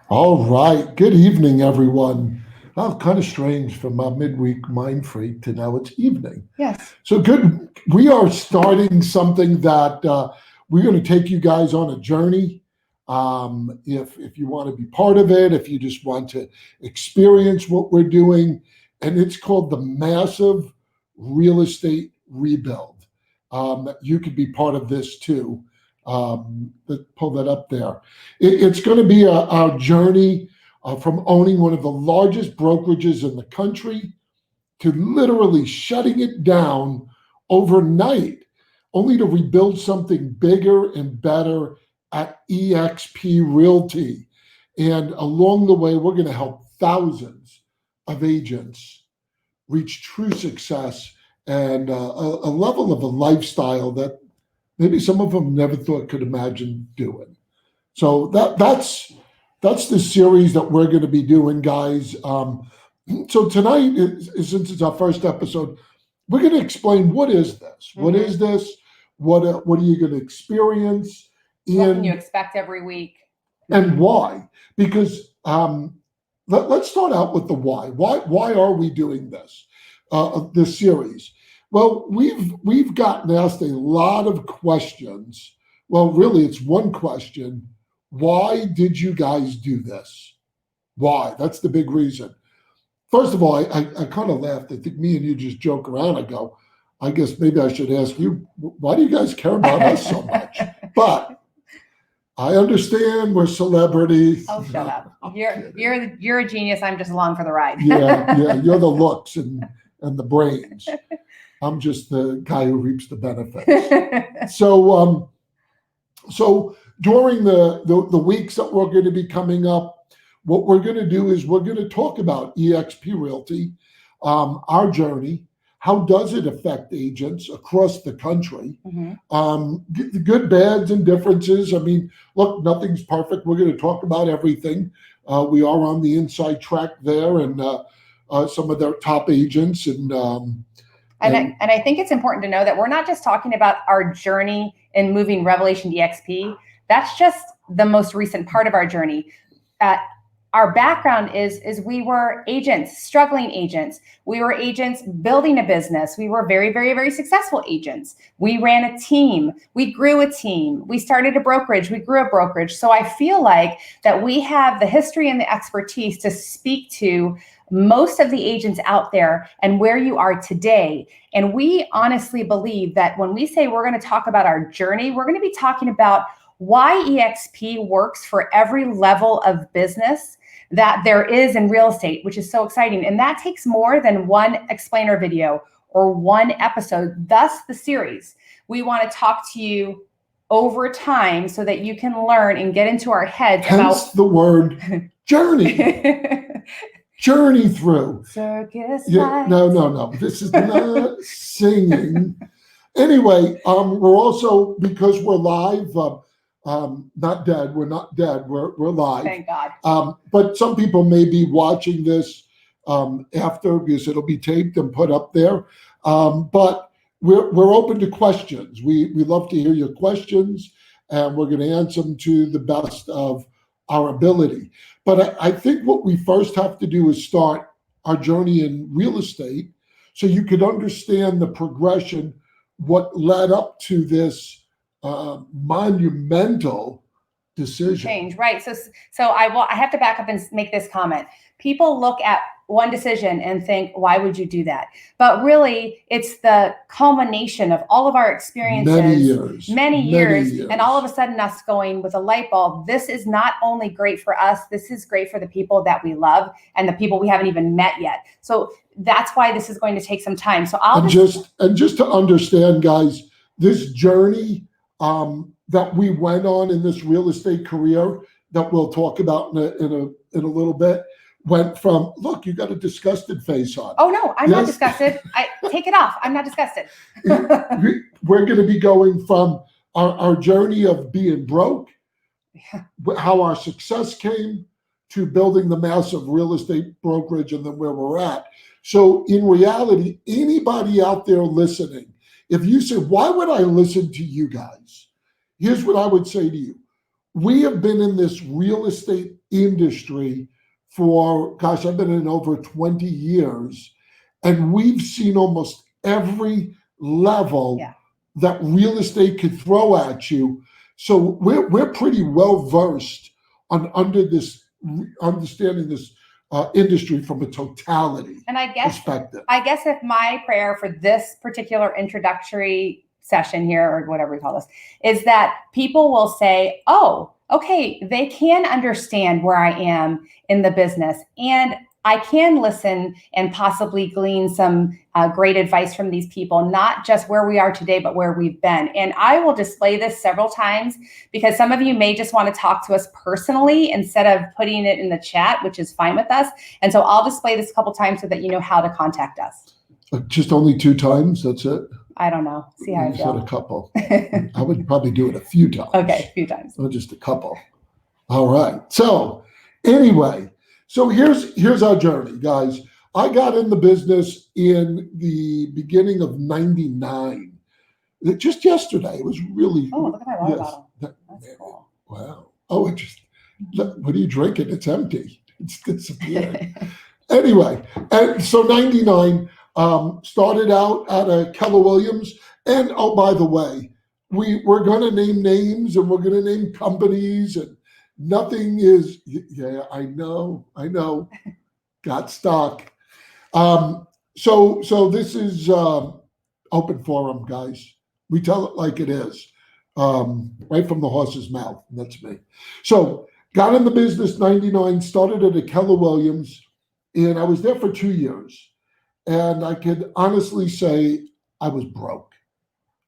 All right. Good evening, everyone. Oh, kind of strange from my midweek mind freak to now it's evening. Yes. So good. We are starting something that we're going to take you guys on a journey. If you want to be part of it, if you just want to experience what we're doing, and it's called the Massive Real Estate Rebuild. You could be part of this too. Pull that up there. It's going to be our journey from owning one of the largest brokerages in the country to literally shutting it down overnight, only to rebuild something bigger and better at eXp Realty. And along the way, we're going to help thousands of agents reach true success and a level of a lifestyle that maybe some of them never thought could imagine doing. So that's the series that we're going to be doing, guys. So tonight, since it's our first episode, we're going to explain what is this? What is this? What are you going to experience? What can you expect every week? And why? Because let's start out with the why. Why are we doing this? This series. Well, we've gotten asked a lot of questions. Well, really, it's one question. Why did you guys do this? Why? That's the big reason. First of all, I kind of laughed. I think me and you just joke around. I go, I guess maybe I should ask you, why do you guys care about us so much? But I understand we're celebrities. Oh, shut up. You're a genius. I'm just along for the ride. yeah, you're the looks and the brains. I'm just the guy who reaps the benefits. So during the weeks that we're going to be coming up, what we're going to do is we're going to talk about eXp Realty, our journey. How does it affect agents across the country? The good, bads, and differences. I mean, look, nothing's perfect. We're going to talk about everything. We are on the inside track there, and some of their top agents. And I think it's important to know that we're not just talking about our journey in moving Revelation to eXp. That's just the most recent part of our journey. Our background is we were agents, struggling agents. We were agents building a business. We were very, very, very successful agents. We ran a team. We grew a team. We started a brokerage. We grew a brokerage. So I feel like that we have the history and the expertise to speak to most of the agents out there and where you are today. And we honestly believe that when we say we're going to talk about our journey, we're going to be talking about why eXp works for every level of business that there is in real estate, which is so exciting. And that takes more than one explainer video or one episode, thus the series. We want to talk to you over time so that you can learn and get into our heads hence the word journey. Journey through. Circus no. This is not singing. Anyway, we're also, because we're live, not dead. We're not dead. We're live. Thank God. But some people may be watching this after, because it'll be taped and put up there. But we're open to questions. We love to hear your questions, and we're going to answer them to the best of our ability. But I think what we first have to do is start our journey in real estate so you could understand the progression, what led up to this monumental decision. Change, right? So I have to back up and make this comment. People look at one decision and think, why would you do that? But really, it's the culmination of all of our experiences, many years, and all of a sudden us going with a light bulb. This is not only great for us, this is great for the people that we love and the people we haven't even met yet. So that's why this is going to take some time. So just to understand, guys, this journey that we went on in this real estate career that we'll talk about in a little bit went from, look, you got a disgusted face on. Oh no, I'm not disgusted. I take it off. I'm not disgusted. We're going to be going from our journey of being broke, how our success came, to building the massive real estate brokerage, and then where we're at. So in reality, anybody out there listening, if you say, why would I listen to you guys? Here's what I would say to you. We have been in this real estate industry for, gosh, I've been in over 20 years, and we've seen almost every level that real estate could throw at you. So we're pretty well versed on understanding this industry from a totality perspective. I guess if my prayer for this particular introductory session here, or whatever we call this, is that people will say, oh, okay, they can understand where I am in the business, and I can listen and possibly glean some great advice from these people, not just where we are today, but where we've been. And I will display this several times because some of you may just want to talk to us personally instead of putting it in the chat, which is fine with us. And so I'll display this a couple times so that you know how to contact us. Just only 2 times, that's it? I don't know. See how I feel. Said a couple. I would probably do it a few times. Okay, a few times. Not just a couple. All right. So anyway, so here's our journey, guys. I got in the business in the beginning of '99. Just yesterday. It was really. Oh, look at my water bottle. That's cool. Wow. Oh, it just. What are you drinking? It's empty. It's disappeared. Anyway, and so '99. Started out at a Keller Williams, and oh, by the way, we're going to name names and we're going to name companies, and nothing is. Yeah, I know, got stuck. So this is open forum, guys. We tell it like it is, right from the horse's mouth. And that's me. So got in the business '99, started at a Keller Williams, and I was there for 2 years. And I could honestly say I was broke.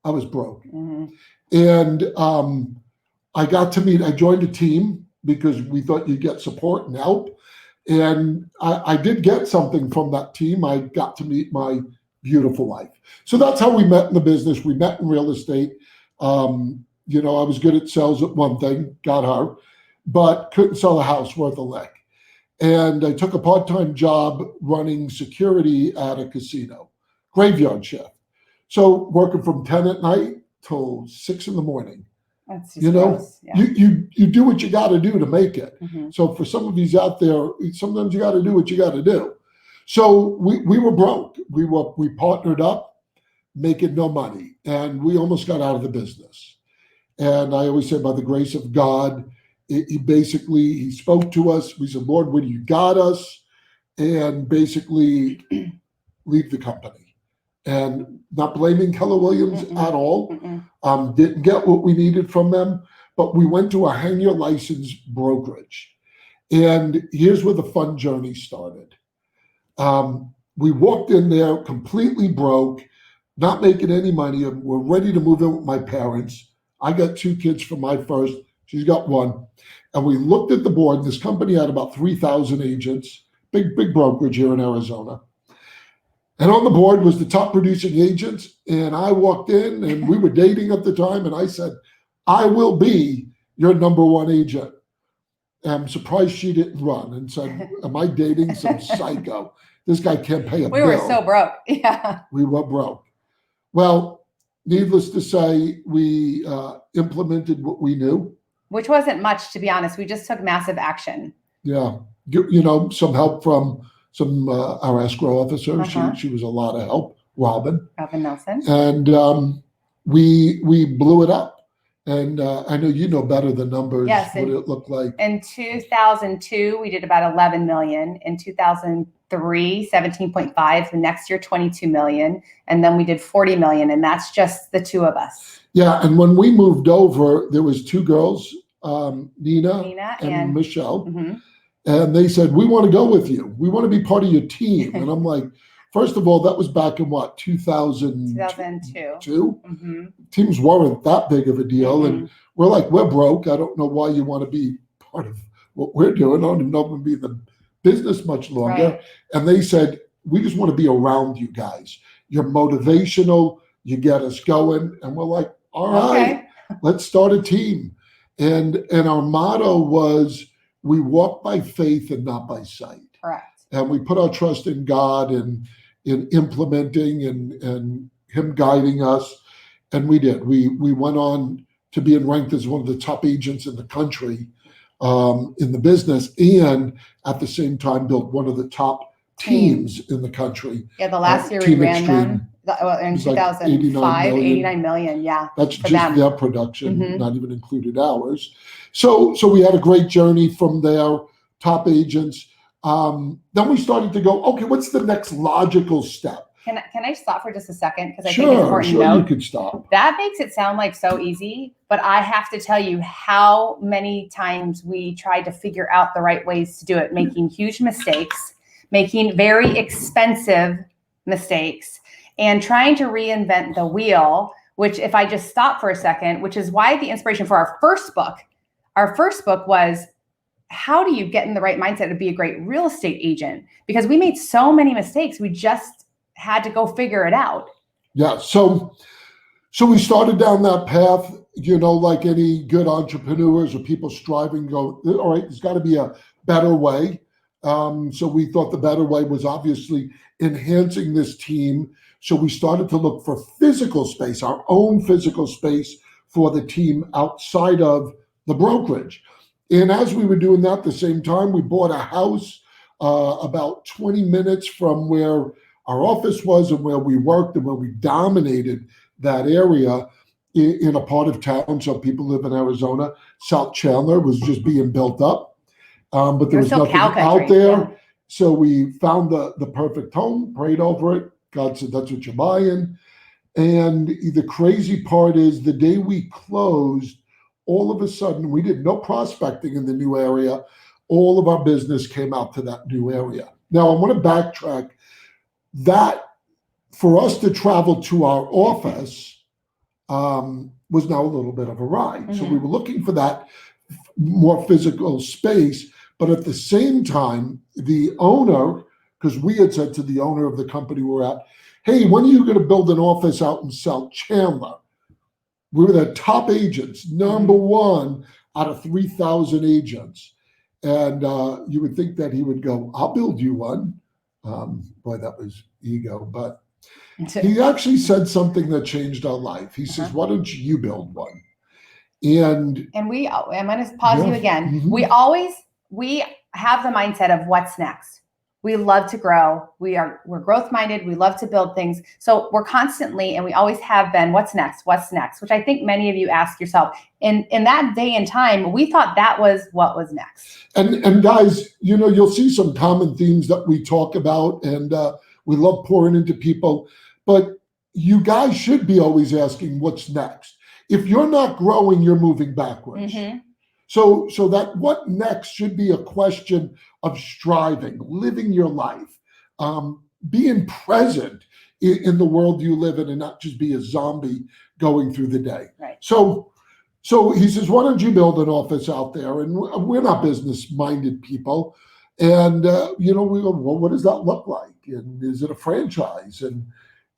Mm-hmm. And I joined a team because we thought you'd get support and help. And I did get something from that team. I got to meet my beautiful wife. So that's how we met in the business. We met in real estate. I was good at sales at one thing, got her, but couldn't sell a house worth a lick. And I took a part-time job running security at a casino, graveyard shift. So working from 10 at night till 6 in the morning. That's just gross. Yeah. You do what you got to do to make it. Mm-hmm. So for some of you out there, sometimes you got to do what you got to do. So we were broke. We partnered up, making no money, and we almost got out of the business. And I always say, by the grace of God, he spoke to us. We said, Lord, when you got us, and basically leave the company. And not blaming Keller Williams at all. Didn't get what we needed from them, but we went to a hang your license brokerage. And here's where the fun journey started. We walked in there completely broke, not making any money. We're ready to move in with my parents. I got 2 kids from my first. She's got 1. And we looked at the board. This company had about 3,000 agents, big brokerage here in Arizona. And on the board was the top producing agents. And I walked in, and we were dating at the time. And I said, I will be your number 1 agent. And I'm surprised she didn't run and said, am I dating some psycho? This guy can't pay a bill. We were so broke. Yeah. We were broke. Well, needless to say, we implemented what we knew. Which wasn't much, to be honest. We just took massive action. Yeah. Some help from our escrow officer. She was a lot of help, Robin Nelson. And we blew it up. And I know you know better the numbers, what it looked like. In 2002, we did about 11 million. In 2003, 17.5. The next year, 22 million. And then we did 40 million. And that's just the 2 of us. Yeah. And when we moved over, there was 2 girls, Nina and Michelle. Mm-hmm. And they said, we want to go with you. We want to be part of your team. And I'm like, first of all, that was back in what, 2002? Mm-hmm. Teams weren't that big of a deal. And we're like, we're broke. I don't know why you want to be part of what we're doing. I don't even know if we'll be in the business much longer. Right. And they said, we just want to be around you guys. You're motivational. You get us going. And we're like, all right, let's start a team. And our motto was, we walk by faith and not by sight. Correct. And we put our trust in God and in implementing and him guiding us. And we did. We went on to being ranked as one of the top agents in the country in the business, and at the same time built one of the top teams in the country. Yeah, the last year we Team ran Extreme. them in It was like 2005, 89 million. Yeah, That's for just them. their production, Mhm. not even included ours. So we had a great journey from there, top agents. Then we started to go, okay, what's the next logical step? Can I stop for just a second? Because I think it's important to Sure, note. you could stop. That makes it sound like so easy, but I have to tell you how many times we tried to figure out the right ways to do it, making huge mistakes, making very expensive mistakes, and trying to reinvent the wheel, which if I just stop for a second, which is why the inspiration for our first book was, how do you get in the right mindset to be a great real estate agent? Because we made so many mistakes. We just had to go figure it out. Yeah. So we started down that path, like any good entrepreneurs or people striving, go, all right, there's got to be a better way. So we thought the better way was obviously enhancing this team. So we started to look for physical space, our own physical space for the team outside of the brokerage. And as we were doing that, at the same time, we bought a house about 20 minutes from where our office was and where we worked and where we dominated that area in a part of town. So people live in Arizona. South Chandler was just being built up, but there was nothing out there. Yeah. So we found the perfect home, prayed over it. God said, that's what you're buying. And the crazy part is the day we closed, all of a sudden, we did no prospecting in the new area. All of our business came out to that new area. Now, I want to backtrack. That for us to travel to our office was now a little bit of a ride. Mm-hmm. So we were looking for that more physical space, but at the same time, the owner, because we had said to the owner of the company we're at, hey, when are you going to build an office out in South Chandler? We were the top agents, number one out of 3,000 agents. And you would think that he would go, I'll build you one. Boy, that was ego. But he actually said something that changed our life. He says, why don't you build one? And I'm going to pause you again. Mm-hmm. We have the mindset of what's next. We love to grow. We're growth minded. We love to build things. So we're constantly, and we always have been, what's next, which I think many of you ask yourself. In that day and time, we thought that was what was next. And guys, you'll see some common themes that we talk about, and we love pouring into people, but you guys should be always asking what's next. If you're not growing, you're moving backwards. Mm-hmm. So that what next should be a question of striving, living your life, being present in the world you live in, and not just be a zombie going through the day. Right. So he says, why don't you build an office out there? And we're not business-minded people. And, we go, well, what does that look like? And is it a franchise? And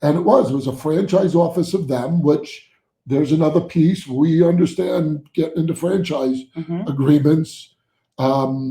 it was a franchise office of them, which there's another piece. We understand getting into franchise agreements. So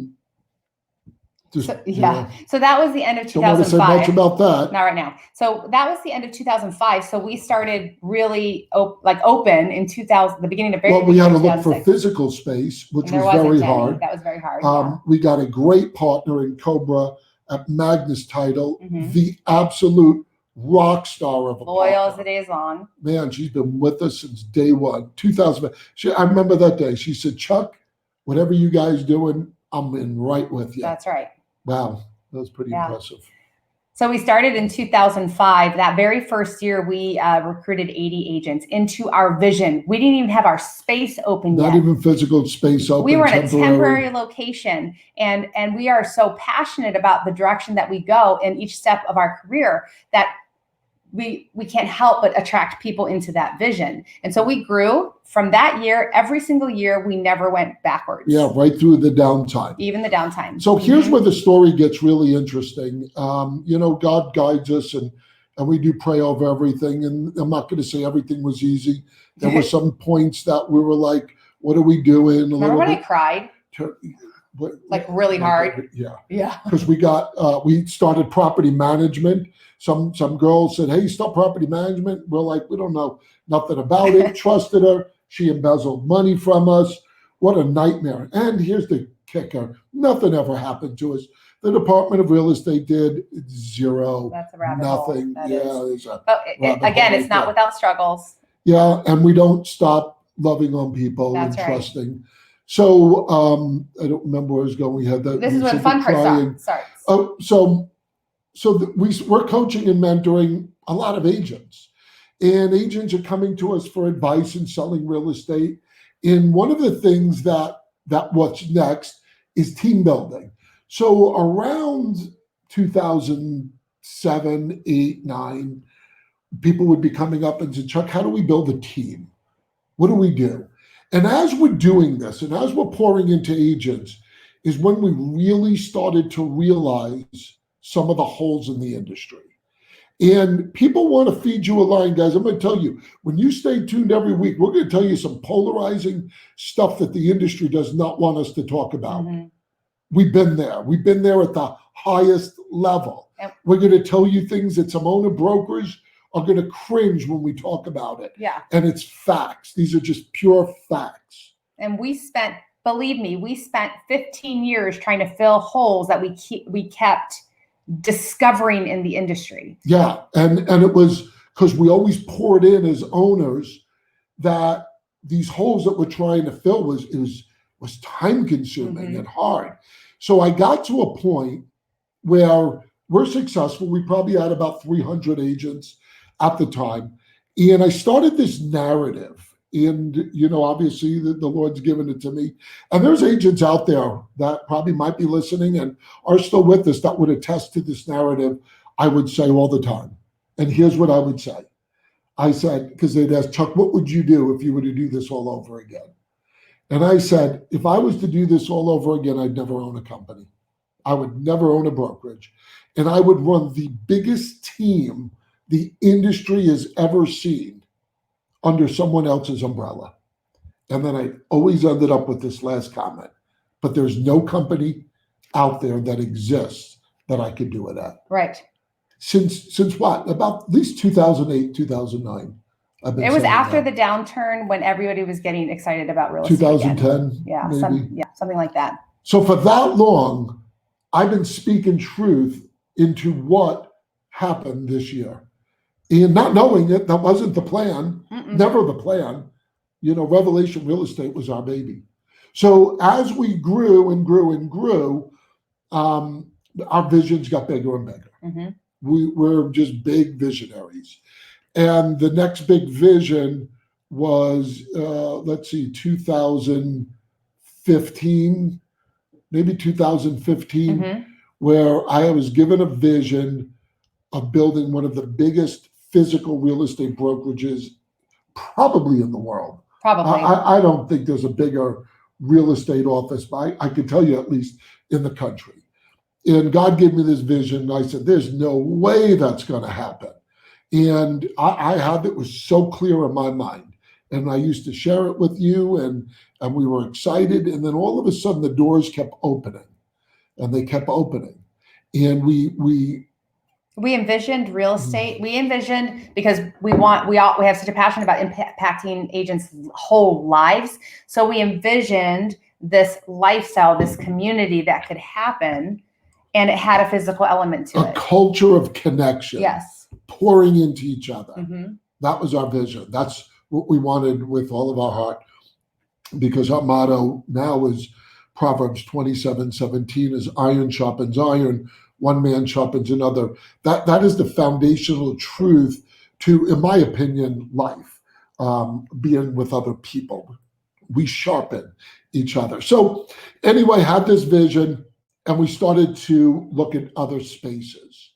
that was the end of 2005. Don't want to say much about that. Not right now. So that was the end of 2005. So we started really open in the beginning of. Well, we had to look for physical space, which was very hard. That was very hard. We got a great partner in Cobra at Magnus Title, the absolute rock star of a loyal as the day is long. Man, she's been with us since day one, 2000. I remember that day. She said, Chuck, whatever you guys doing, I'm in right with you. That's right. Wow, that was pretty impressive. So we started in 2005. That very first year, we recruited 80 agents into our vision. We didn't even have our space open yet. Not even physical space open. We were in a temporary location, and we are so passionate about the direction that we go in each step of our career that we can't help but attract people into that vision. And so we grew from that year. Every single year, we never went backwards. Yeah, right through the downtime. Even the downtime. So here's where the story gets really interesting. God guides us, and we do pray over everything. And I'm not going to say everything was easy. There were some points that we were like, what are we doing? Remember when I cried? Really hard? Yeah. Because we started property management. Some girls said, hey, start property management. We're like, we don't know nothing about it. Trusted her. She embezzled money from us. what a nightmare. And here's the kicker. Nothing ever happened to us. The Department of Real Estate did zero. That's a rabbit nothing. hole. There's a but again, it's not there. without struggles. Yeah, and we don't stop loving on people That's and right. trusting. So I don't remember where I was going. We had that. This is where the fun part starts. Oh, we're coaching and mentoring a lot of agents, and agents are coming to us for advice in selling real estate. And one of the things that what's next is team building. So around 2007, 8, 9, people would be coming up and say, Chuck, how do we build a team? What do we do? And as we're doing this, and as we're pouring into agents, is when we really started to realize some of the holes in the industry. And people want to feed you a line, guys. I'm going to tell you, when you stay tuned every week, we're going to tell you some polarizing stuff that the industry does not want us to talk about. Mm-hmm. We've been there. We've been there at the highest level. Yep. We're going to tell you things that some owner brokers are going to cringe when we talk about it. Yeah. And it's facts. These are just pure facts. And believe me, we spent 15 years trying to fill holes that we kept discovering in the industry. Yeah. And it was because we always poured in as owners that these holes that we're trying to fill was time consuming Mm-hmm. and hard. So I got to a point where we're successful. We probably had about 300 agents at the time. And I started this narrative. And, obviously the Lord's given it to me. And there's agents out there that probably might be listening and are still with us that would attest to this narrative, I would say all the time. And here's what I would say. I said, because they'd ask, Chuck, what would you do if you were to do this all over again? And I said, if I was to do this all over again, I'd never own a company. I would never own a brokerage. And I would run the biggest team the industry has ever seen under someone else's umbrella. And then I always ended up with this last comment, but there's no company out there that exists that I could do it at. Right. Since what? About at least 2008, 2009. It was after the downturn when everybody was getting excited about real estate. 2010. Yeah, maybe. Something like that. So for that long, I've been speaking truth into what happened this year. And not knowing it, that wasn't the plan, never the plan. Revelation Real Estate was our baby. So as we grew and grew and grew, our visions got bigger and bigger. Mm-hmm. We're just big visionaries. And the next big vision was, 2015, maybe 2015, Mm-hmm. where I was given a vision of building one of the biggest physical real estate brokerages probably in the world. Probably. I don't think there's a bigger real estate office, but I can tell you at least in the country. And God gave me this vision. And I said, there's no way that's going to happen. And I had it was so clear in my mind. And I used to share it with you and we were excited. And then all of a sudden the doors kept opening and they kept opening. And we envisioned real estate. We envisioned, because we have such a passion about impacting agents' whole lives. So we envisioned this lifestyle, this community that could happen, and it had a physical element to it. A culture of connection. Yes. Pouring into each other. Mm-hmm. That was our vision. That's what we wanted with all of our heart, because our motto now is Proverbs 27:17 is iron sharpens iron. One man sharpens another. That is the foundational truth to, in my opinion, life, being with other people. We sharpen each other. So anyway, had this vision and we started to look at other spaces.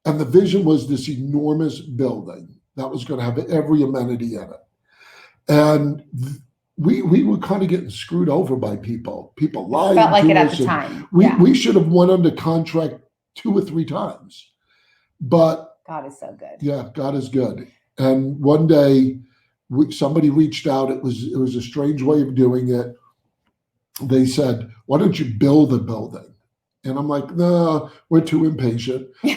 And the vision was this enormous building that was going to have every amenity in it. And we were kind of getting screwed over by people. People lying Felt like to it at us. the time. We should have went under contract 2 or 3 times. But God is so good. yeah, God is good. And one day somebody reached out. It was a strange way of doing it. They said, why don't you build a building? And I'm like, no, we're too impatient. We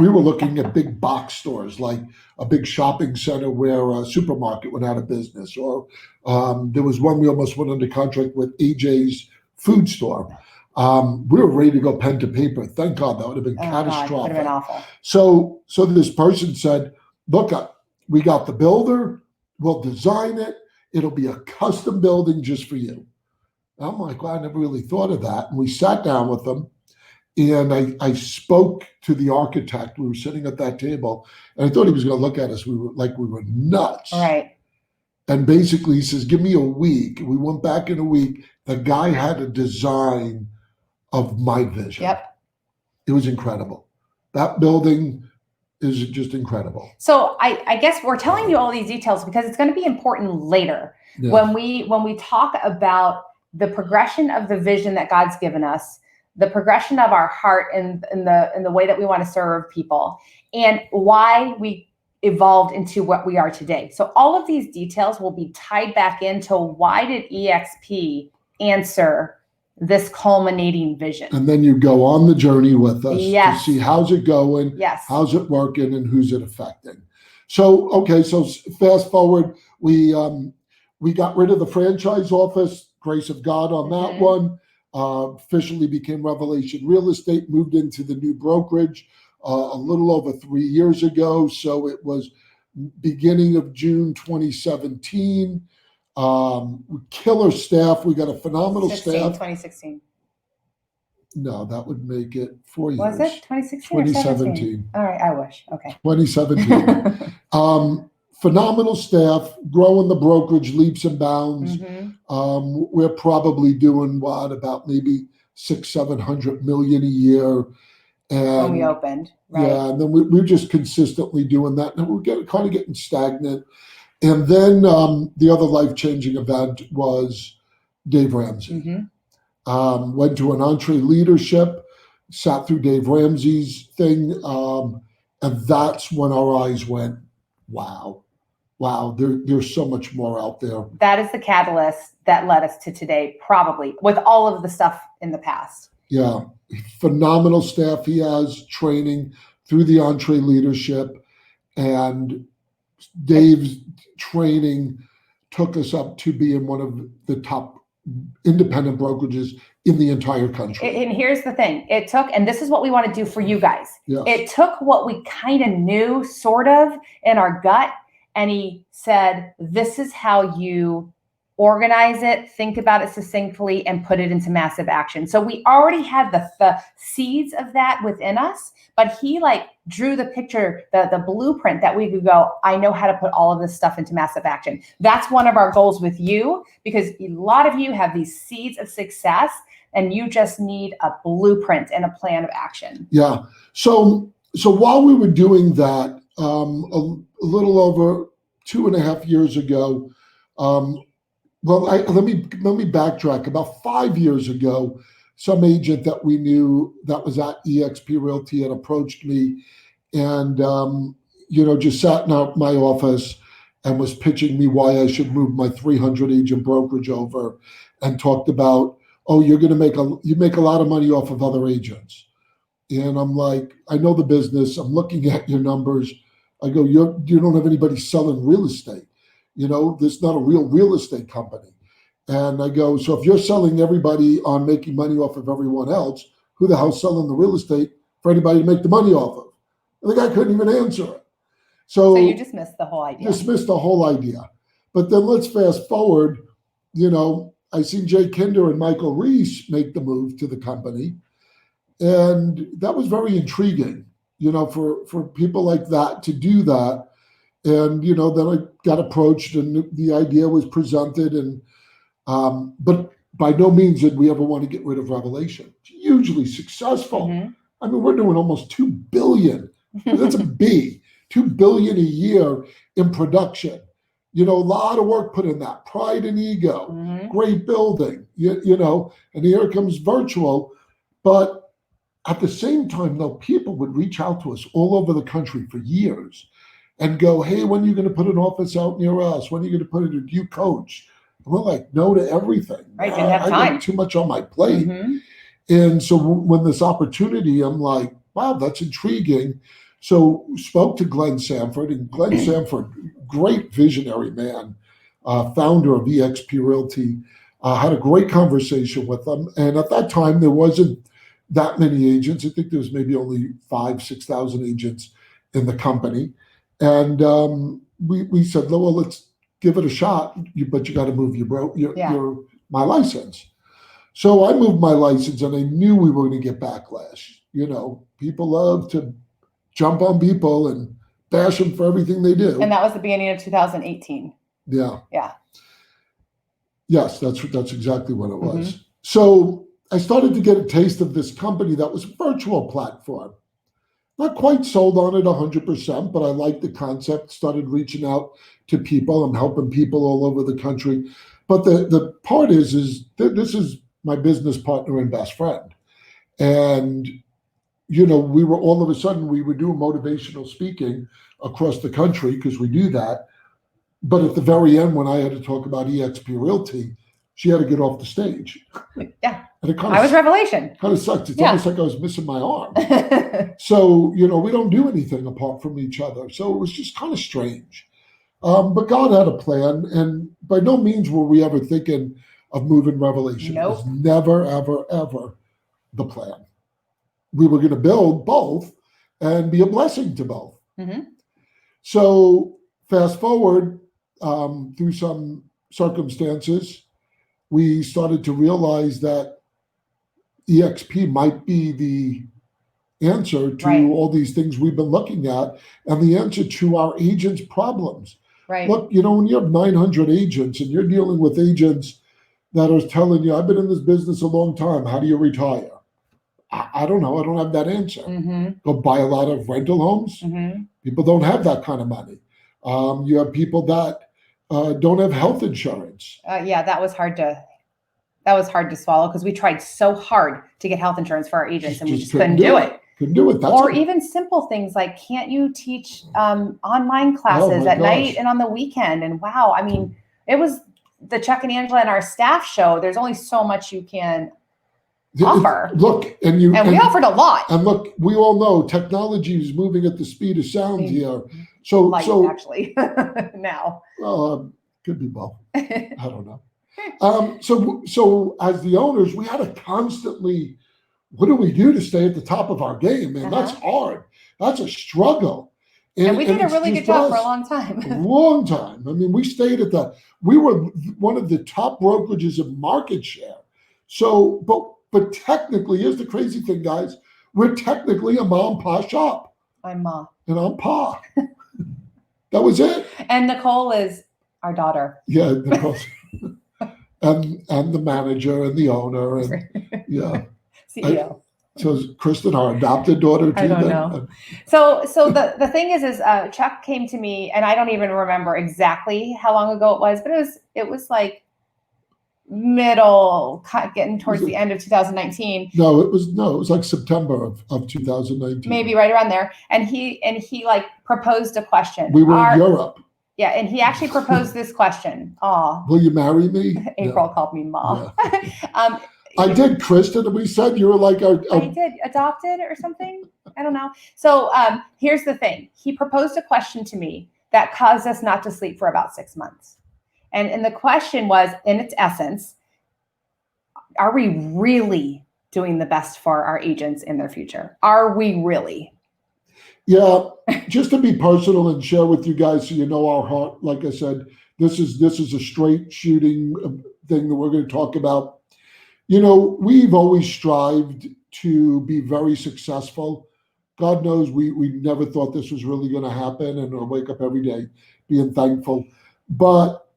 were looking at big box stores, like a big shopping center where a supermarket went out of business. Or there was one we almost went under contract with, AJ's food store. We were ready to go pen to paper. Thank God, that would have been catastrophic. Would have been awful. So this person said, look, we got the builder, we'll design it. It'll be a custom building just for you. I'm like, well, I never really thought of that. And we sat down with them, and I spoke to the architect. We were sitting at that table, and I thought he was going to look at us. We were nuts. Right. And basically he says, give me a week. We went back in a week. The guy had a design of my vision. Yep. It was incredible. That building is just incredible. So I guess we're telling you all these details because it's going to be important later. Yeah. When we talk about the progression of the vision that God's given us, the progression of our heart and the way that we want to serve people, and why we evolved into what we are today. So all of these details will be tied back into why did eXp answer this culminating vision. And then you go on the journey with us to see how's it going, how's it working, and who's it affecting. So, okay, so fast forward, we got rid of the franchise office, grace of God on that one, officially became Revelation Real Estate, moved into the new brokerage a little over 3 years ago. So it was beginning of June 2017. Killer staff. We got a phenomenal staff. 2016. No, that would make it 4 years. Was it 2016 2017. All right, I wish. Okay. 2017. Phenomenal staff, growing the brokerage leaps and bounds. We're probably doing about maybe 600-700 million a year. And when we opened, right? Yeah, and then we're just consistently doing that, and we're kind of getting stagnant. And then the other life-changing event was Dave Ramsey. Went to an entree leadership, sat through Dave Ramsey's thing, and that's when our eyes went, wow, there's so much more out there. That is the catalyst that led us to today, probably, with all of the stuff in the past. Yeah, phenomenal staff he has, training through the entree leadership, and Dave's training took us up to being one of the top independent brokerages in the entire country. And here's the thing, it took, and this is what we want to do for you guys. Yes. It took what we kind of knew sort of in our gut, and he said, this is how you organize it, think about it succinctly, and put it into massive action. So we already had the seeds of that within us, but he drew the picture, the blueprint that we could go, I know how to put all of this stuff into massive action. That's one of our goals with you, because a lot of you have these seeds of success and you just need a blueprint and a plan of action. Yeah. So while we were doing that, a little over 2.5 years ago, let me backtrack. About 5 years ago, some agent that we knew that was at eXp Realty had approached me, and just sat in my office and was pitching me why I should move my 300 agent brokerage over, and talked about, oh, you make a lot of money off of other agents. And I'm like, I know the business. I'm looking at your numbers. I go, you don't have anybody selling real estate. This is not a real estate company. And I go, so if you're selling everybody on making money off of everyone else, who the hell's selling the real estate for anybody to make the money off of? And the guy couldn't even answer it. So you dismissed the whole idea. Dismissed the whole idea. But then let's fast forward. I seen Jay Kinder and Michael Reese make the move to the company. And that was very intriguing, for people like that to do that. And, then I got approached and the idea was presented, and but by no means did we ever want to get rid of Revelation. It's hugely successful. I mean, we're doing almost $2 billion. That's a B, $2 billion a year in production. A lot of work put in that. Pride and ego, great building, and here comes virtual. But at the same time, though, people would reach out to us all over the country for years and go, hey, when are you going to put an office out near us? When are you going to put it? Do you coach? And we're like, no to everything. Right, didn't have time. I got too much on my plate. And so when this opportunity, I'm like, wow, that's intriguing. So spoke to Glenn Sanford, and Glenn Sanford, great visionary man, founder of eXp Realty, had a great conversation with them. And at that time, there wasn't that many agents. I think there was maybe only 6,000 agents in the company. And we said, well, let's give it a shot, but you got to move my license. So I moved my license, and I knew we were going to get backlash. People love to jump on people and bash them for everything they do. And that was the beginning of 2018. Yeah. Yeah. Yes, that's exactly what it was. So I started to get a taste of this company that was a virtual platform. Not quite sold on it 100%, but I liked the concept, started reaching out to people. I'm helping people all over the country. But the part is this is my business partner and best friend. And, we were all of a sudden, we were doing motivational speaking across the country because we do that. But at the very end, when I had to talk about eXp Realty, she had to get off the stage. Yeah. And I was revelation. Kind of sucked. It's almost like I was missing my arm. So, we don't do anything apart from each other. So it was just kind of strange. But God had a plan. And by no means were we ever thinking of moving Revelation. Nope. It was never, ever, ever the plan. We were going to build both and be a blessing to both. So fast forward through some circumstances, we started to realize that eXp might be the answer to all these things we've been looking at, and the answer to our agents' problems. Right. Look, when you have 900 agents and you're dealing with agents that are telling you, I've been in this business a long time, how do you retire? I don't know. I don't have that answer. Go buy a lot of rental homes. People don't have that kind of money. You have people that don't have health insurance. Yeah, that was hard to swallow because we tried so hard to get health insurance for our agents, and we just couldn't do it. Couldn't do it. Or even simple things like, can't you teach online classes at night and on the weekend? And wow, I mean, it was the Chuck and Angela and our staff show. There's only so much you can offer. Look, and we offered a lot. And look, we all know technology is moving at the speed of sound here. So actually now. Well, could be both. I don't know. So as the owners, we had to constantly, what do we do to stay at the top of our game? Man, that's hard. That's a struggle. And we did a really good job for a long time. A long time. I mean, we were one of the top brokerages in market share. So, but technically, here's the crazy thing, guys. We're technically a mom and pa shop. I'm Ma. And I'm Pa. That was it. And Nicole is our daughter. Yeah, Nicole. and the manager and the owner and CEO. So is Kristen our adopted daughter too? I don't know. So the thing is Chuck came to me, and I don't even remember exactly how long ago it was, but it was like getting towards the end of 2019. No, it was like September of 2019. Maybe right around there. And he like proposed a question. We were in Europe. Yeah, and he actually proposed this question. Oh, will you marry me? April called me Ma. Yeah. I did, Kristen, and we said you were like I did, adopted or something. I don't know. So here's the thing. He proposed a question to me that caused us not to sleep for about 6 months. And the question was, in its essence, are we really doing the best for our agents in their future? Are we really? Yeah, just to be personal and share with you guys so you know our heart, like I said, this is a straight shooting thing that we're going to talk about. We've always strived to be very successful. God knows we never thought this was really going to happen, and I wake up every day being thankful. But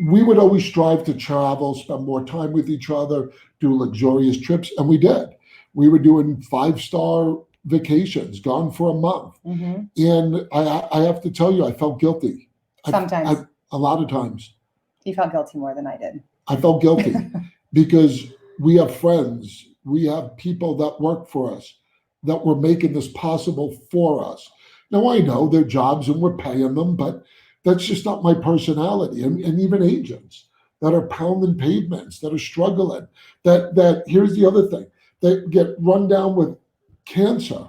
we would always strive to travel, spend more time with each other, do luxurious trips, and we did. We were doing 5-star vacations, gone for a month. And I have to tell you, I felt guilty. Sometimes. A lot of times. You felt guilty more than I did. I felt guilty because we have friends, we have people that work for us, that were making this possible for us. Now, I know their jobs and we're paying them, but that's just not my personality. And even agents that are pounding pavements, that are struggling, that here's the other thing. they get run down with cancer,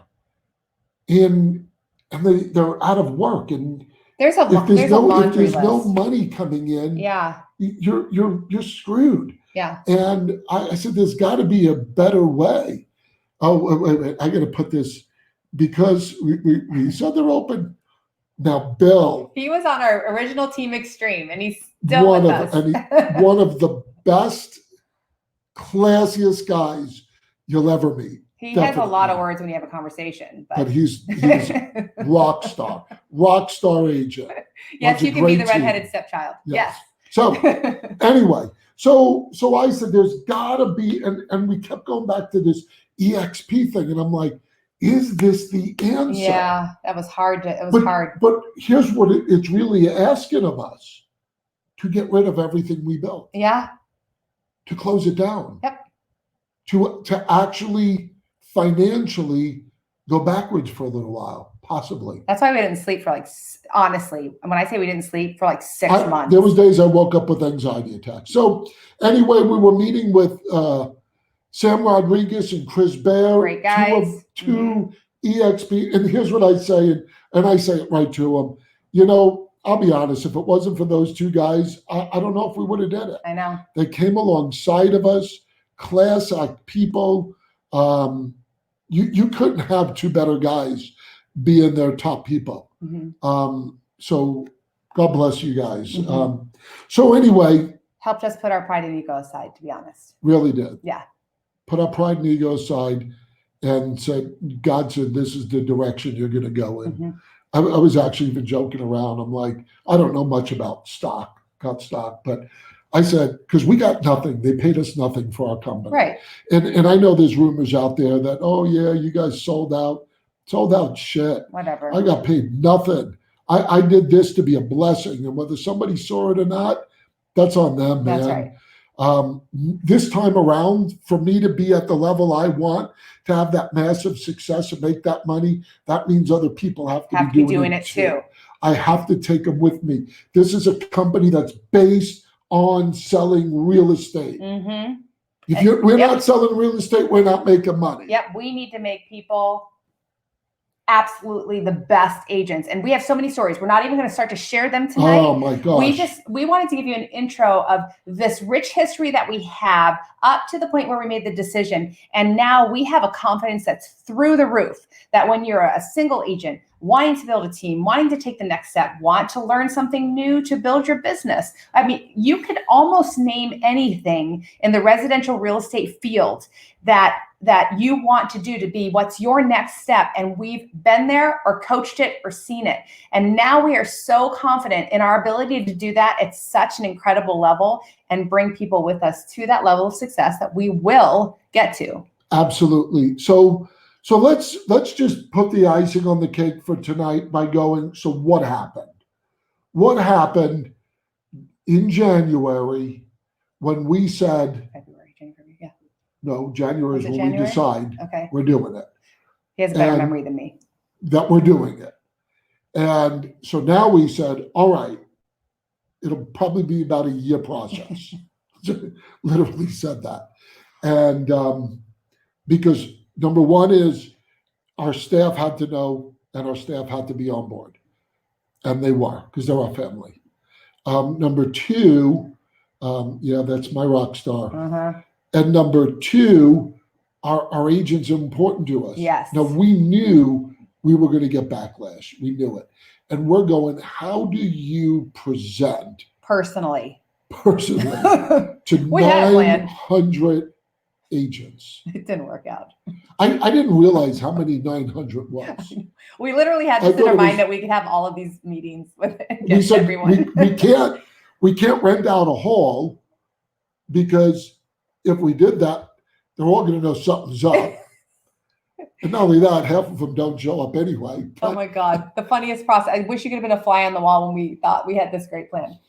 and they're out of work, and There's a if there's laundry no list. money coming in, Yeah. you're screwed. Yeah. And I said, there's got to be a better way. Oh, wait, I got to put this, because we said they're open. Now, Bill. He was on our original Team Extreme, and he's still with us. One of the best, classiest guys you'll ever meet. He has a lot of words when you have a conversation. But he's rock star agent. Yes, you can be the redheaded stepchild. Yes. So anyway, so I said, there's got to be, and we kept going back to this eXp thing, and I'm like, is this the answer? Yeah, that was hard. It was hard. But here's what it's really asking of us: to get rid of everything we built. Yeah. To close it down. Yep. To actually financially go backwards for a little while, possibly. That's why we didn't sleep for honestly, when I say we didn't sleep for 6 months. There was days I woke up with anxiety attacks. So anyway, we were meeting with Sam Rodriguez and Chris Bear. Great guys. Two eXp. And here's what I say, and I say it right to them. I'll be honest, if it wasn't for those two guys, I don't know if we would have did it. I know. They came alongside of us, class act people. You couldn't have two better guys being their top people. Mm-hmm. So God bless you guys. Mm-hmm. So anyway. Helped us put our pride and ego aside, to be honest. Really did. Yeah. Put our pride and ego aside and said, God said, this is the direction you're going to go in. Mm-hmm. I was actually even joking around. I'm like, I don't know much about stock, but I said, because we got nothing. They paid us nothing for our company. Right. And I know there's rumors out there that, oh, yeah, you guys sold out shit. Whatever. I got paid nothing. I did this to be a blessing. And whether somebody saw it or not, that's on them, man. That's right. This time around, for me to be at the level I want, to have that massive success and make that money, that means other people have to be doing it too. I have to take them with me. This is a company that's based on selling real estate. Mm-hmm. If we're not selling real estate, we're not making money. Yep, we need to make people absolutely the best agents. And we have so many stories. We're not even going to start to share them tonight. Oh my gosh. We wanted to give you an intro of this rich history that we have up to the point where we made the decision. And now we have a confidence that's through the roof, that when you're a single agent, wanting to build a team, wanting to take the next step, want to learn something new to build your business. I mean, you could almost name anything in the residential real estate field that you want to do to be what's your next step. And we've been there or coached it or seen it. And now we are so confident in our ability to do that at such an incredible level and bring people with us to that level of success that we will get to. Absolutely. So let's just put the icing on the cake for tonight by going, so what happened? What happened in January when we said, January, yeah. No, January is when we decide we're doing it. He has a better memory than me. That we're doing it. And so now we said, all right, it'll probably be about a year process. Literally said that. And because number one is our staff had to know and our staff had to be on board. And they were, because they're our family. Number two, that's my rock star. Uh-huh. And number two, our agents are important to us. Yes. Now, we knew we were going to get backlash. We knew it. And we're going, how do you present personally to 900 agents? It didn't work out. I didn't realize how many 900 was. We literally had this in our mind that we could have all of these meetings with everyone. we can't rent out a hall, because if we did that, they're all going to know something's up. And not only that, half of them don't show up anyway. Oh my God. The funniest process. I wish you could have been a fly on the wall when we thought we had this great plan.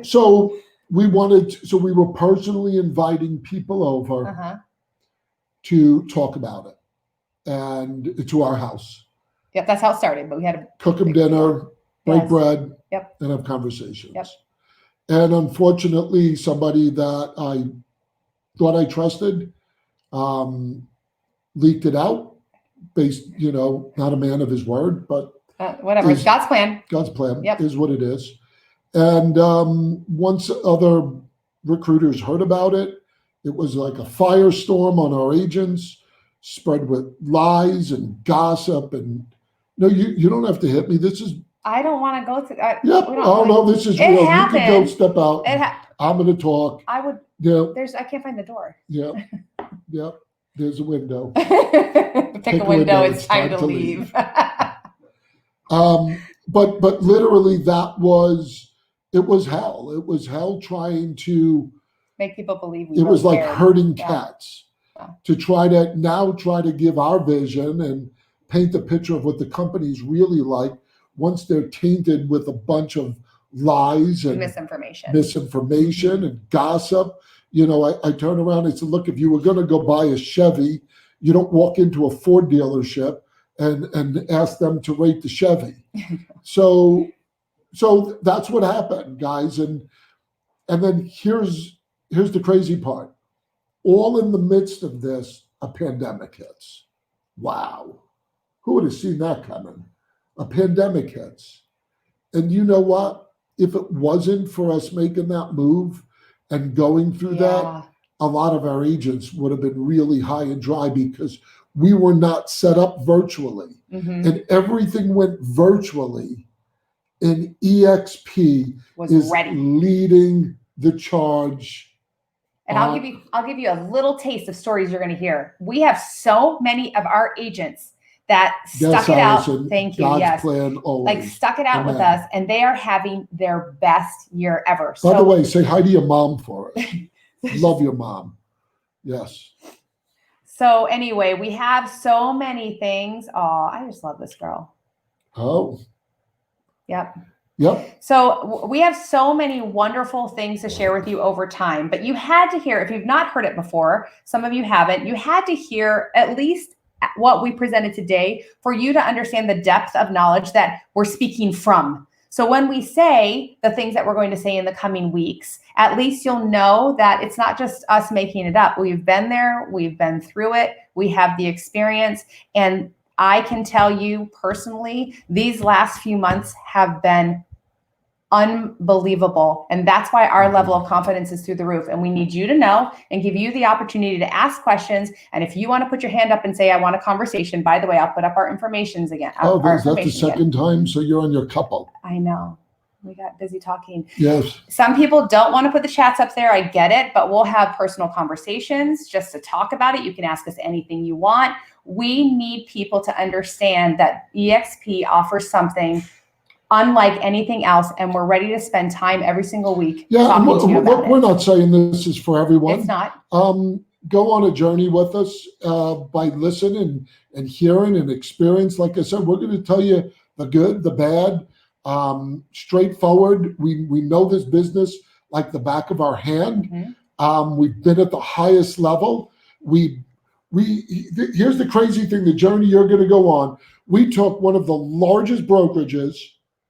So we were personally inviting people over to talk about it, and to our house. Yep, that's how it started. But we had to cook them dinner, break bread, and have conversations. Yep. And unfortunately, somebody that I thought I trusted leaked it out based, not a man of his word, but whatever. It's God's plan. God's plan Yep. is what it is. And once other recruiters heard about it, it was like a firestorm on our agents, spread with lies and gossip. And no, you don't have to hit me. This is. I don't want to go through. Yep. Oh no, this is real. Happened. You can go step out. I'm going to talk. I would. Yeah. I can't find the door. Yeah. Yep. There's a window. Pick a window. It's time to leave. But literally it was hell. It was hell trying to make people believe it was like herding cats to try to give our vision and paint the picture of what the company's really like once they're tainted with a bunch of lies and misinformation and gossip. I turn around and said, look, if you were going to go buy a Chevy, you don't walk into a Ford dealership and ask them to rate the Chevy. So that's what happened, guys. And then here's the crazy part. All in the midst of this, a pandemic hits. Wow. Who would have seen that coming? A pandemic hits. And you know what? If it wasn't for us making that move and going through that, a lot of our agents would have been really high and dry because we were not set up virtually. Mm-hmm. And everything went virtually. And eXp is leading the charge. And I'll give you a little taste of stories you're going to hear. We have so many of our agents that stuck it out. Thank you. God's plan always. Like stuck it out with us, and they are having their best year ever. By the way, say hi to your mom for us. Love your mom. Yes. So anyway, we have so many things. Oh, I just love this girl. Oh. Yep. Yep. So we have so many wonderful things to share with you over time, but you had to hear, if you've not heard it before, some of you haven't, you had to hear at least what we presented today for you to understand the depth of knowledge that we're speaking from. So when we say the things that we're going to say in the coming weeks, at least you'll know that it's not just us making it up. We've been there, we've been through it, we have the experience, and I can tell you personally, these last few months have been unbelievable. And that's why our level of confidence is through the roof. And we need you to know and give you the opportunity to ask questions. And if you want to put your hand up and say, I want a conversation, by the way, I'll put up our informations again. Oh, is that the second time? So you're on your couple. I know. We got busy talking. Yes. Some people don't want to put the chats up there. I get it, but we'll have personal conversations just to talk about it. You can ask us anything you want. We need people to understand that eXp offers something unlike anything else, and we're ready to spend time every single week talking to you about it. We're not saying this is for everyone. It's not. Go on a journey with us by listening and hearing and experience. Like I said, we're going to tell you the good, the bad, straightforward. We know this business like the back of our hand. Mm-hmm. We've been at the highest level. Here's the crazy thing, the journey you're going to go on. We took one of the largest brokerages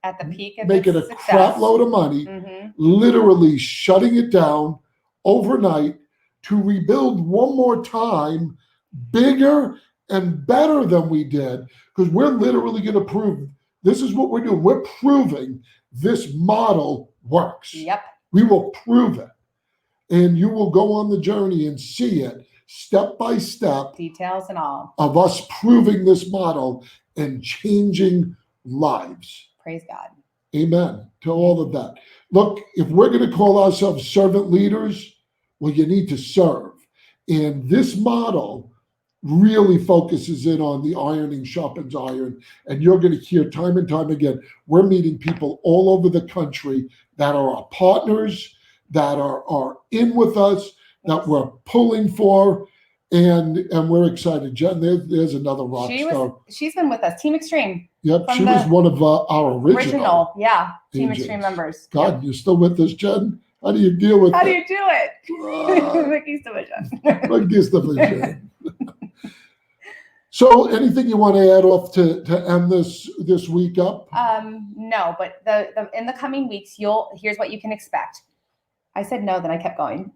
at the peak of making a crap load of money, mm-hmm. literally shutting it down overnight to rebuild one more time, bigger and better than we did, because we're literally going to prove this is what we're doing. We're proving this model works. Yep. We will prove it. And you will go on the journey and see it step by step. Details and all. Of us proving this model and changing lives. Praise God. Amen to all of that. Look, if we're going to call ourselves servant leaders, well, you need to serve. And this model really focuses in on the ironing sharpens iron. And you're going to hear time and time again, we're meeting people all over the country that are our partners, that are in with us, that we're pulling for, and we're excited. Jen, there's another rock star. She's been with us, Team Extreme. Yep, she was one of our original Team Extreme members. God, yep. You're still with us, Jen? How do you deal with How do you do it? Mickey's division. Mickey's division. So anything you want to add off to end this week up? No, but in the coming weeks, here's what you can expect. I said no, then I kept going.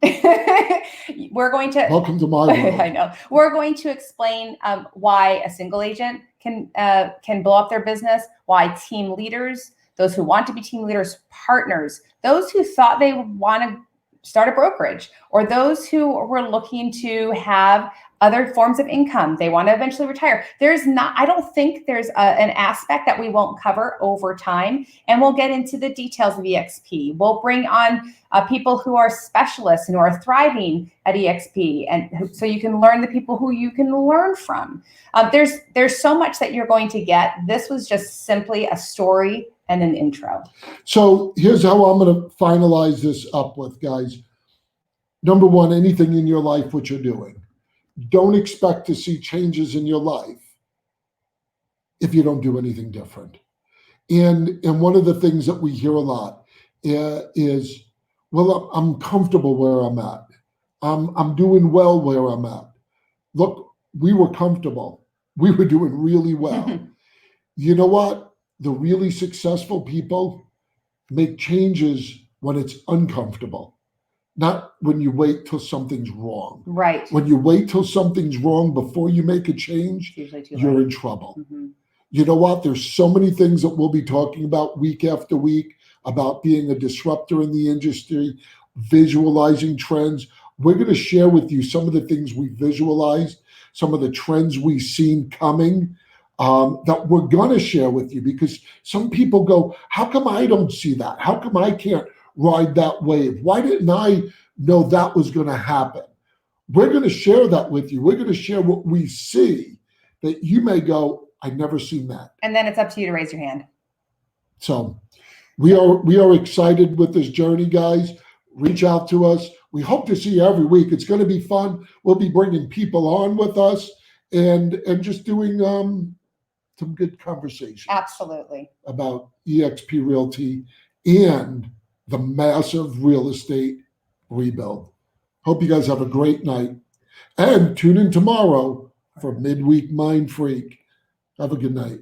We're going to. Welcome to my world. I know. We're going to explain why a single agent can blow up their business, why team leaders, those who want to be team leaders, partners, those who thought they want to start a brokerage, or those who were looking to have other forms of income. They want to eventually retire. I don't think there's an aspect that we won't cover over time. And we'll get into the details of eXp. We'll bring on people who are specialists and who are thriving at eXp. And so you can learn the people who you can learn from. There's so much that you're going to get. This was just simply a story and an intro. So here's how I'm going to finalize this up with, guys. Number one, anything in your life, what you're doing. Don't expect to see changes in your life if you don't do anything different. And one of the things that we hear a lot is, well, I'm comfortable where I'm at. I'm doing well where I'm at. Look, we were comfortable. We were doing really well. You know what? The really successful people make changes when it's uncomfortable. Not when you wait till something's wrong. Right. When you wait till something's wrong before you make a change, you're in trouble. Mm-hmm. You know what? There's so many things that we'll be talking about week after week about being a disruptor in the industry, visualizing trends. We're going to share with you some of the things we visualized, some of the trends we've seen coming that we're going to share with you, because some people go, how come I don't see that? How come I can't ride that wave? Why didn't I know that was going to happen? We're going to share that with you. We're going to share what we see that you may go, I've never seen that. And then it's up to you to raise your hand. So we are excited with this journey, guys. Reach out to us. We hope to see you every week. It's going to be fun. We'll be bringing people on with us and just doing some good conversations. Absolutely. About eXp Realty and the massive real estate rebuild. Hope you guys have a great night. And tune in tomorrow for Midweek Mind Freak. Have a good night.